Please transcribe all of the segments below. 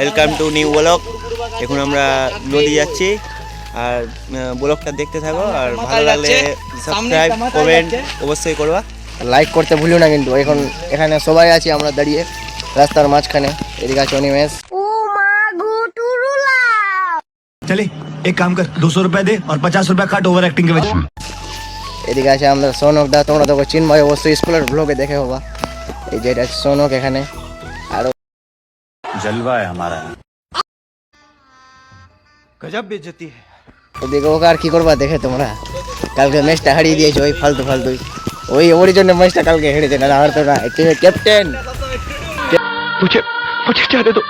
Welcome to new blog. এখন আমরা নদী যাচ্ছি আর ব্লগটা দেখতে থাকো, আর ভালো লাগলে সাবস্ক্রাইব কমেন্ট অবশ্যই করবা, লাইক করতে ভুলিও না কিন্তু। এখন এখানে সবাই আছি আমরা দাঁড়িয়ে রাস্তার মাঝখানে। এদিকে আছে অনিমেষ। चले एक काम कर 200 रुपए दे और 50 रुपए काट ओवर एक्टिंग के वजह। এদিকে আছে আমাদের সৌনক দা, তোমরা তো চিনবাই অবশ্যই, স্কুলের ব্লগে দেখে হবা। এই যে এটা সৌনক এখানে, আর जलवा है हमारा। गजब बेइज्जती है। ওদিকে ওকে আর কি করবা দেখে তোমরা। কালকে ম্যাচটা হারিয়ে দিয়েছে ওই ফালতুই, ওরই জন্য ম্যাচটা কালকে হেরেছে, না আর তো না। ক্যাপ্টেন मुझे जाने दो।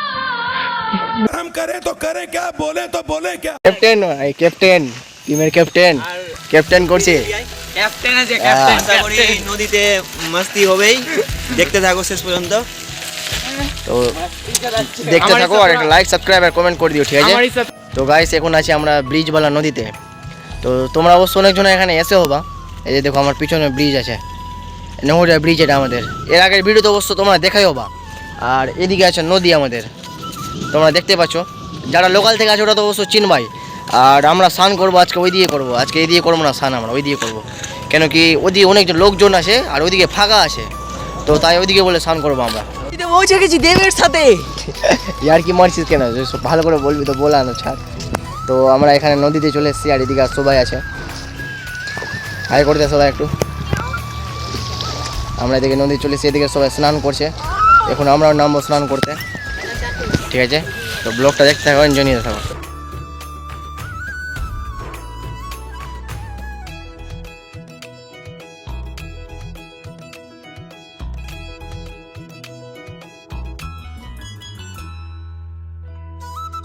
हम करे तो करे क्या, बोले तो बोले क्या। ক্যাপ্টেন ক্যাপ্টেন টিমের ক্যাপ্টেন করছে। আশা করি নদীতে মাস্তি হবেই, দেখতে থাকো শেষ পর্যন্ত। তো দেখতে থাকো আর একটা লাইক সাবস্ক্রাইব আর কমেন্ট করে দিও, ঠিক আছে? তো গাইস এখন আছি আমরা ব্রিজওয়ালা নদীতে। তো তোমরা অবশ্য অনেকজন এখানে এসে হবা। এই যে দেখো আমার পিছনে ব্রিজ আছে, নহরিয়া ব্রিজ, এটা আমাদের। এর আগের ভিডিও তো অবশ্য তোমরা দেখাই হবা। আর এদিকে আছে নদী আমাদের, তোমরা দেখতে পাচ্ছ। যারা লোকাল থেকে আছে ওরা তো অবশ্য চিনবাই। আর আমরা স্নান করবো আজকে, ওই দিয়ে করবো আজকে, এই দিয়ে করবো না স্নান, আমরা ওই দিয়ে করবো। কেন কি ওদিকে অনেকজন লোকজন আছে আর ওইদিকে ফাঁকা আছে, তো তাই ওইদিকে বলে স্নান করবো আমরা। পৌঁছে গেছি দেবের সাথে। ইয়ার কি মারছিস কেন? ভালো করে বলবি তো, বলা না ছাড়। তো আমরা এখানে নদীতে চলে এসেছি আর এদিকে আর সবাই আছে। হাই করতে সবাই একটু। আমরা এদিকে নদী চলে এসেছি, এদিকে সবাই স্নান করছে। এখন আমরাও নামবো স্নান করতে, ঠিক আছে? তো ব্লগটা দেখতে থাকো, এনজয় নিতে থাকো।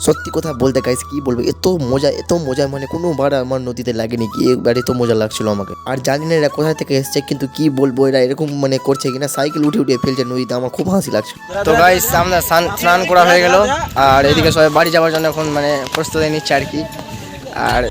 সত্যি কথা বলতে গাইস কি বলবো, এত মজা মানে কোনোবার আমার নদীতে লাগেনি, কি একবার এত মজা লাগছিল আমাকে। আর জানি না এরা কোথা থেকে এসছে, কিন্তু কি বলবো, এরা এরকম মানে করছে কিনা, সাইকেল উঠে ফেলছে নদীতে, আমার খুব হাসি লাগছে। তো গাইস আমরা স্নান করা হয়ে গেল আর এদিকে সবাই বাড়ি যাওয়ার জন্য এখন মানে প্রস্তুতি নিচ্ছে আর কি। আর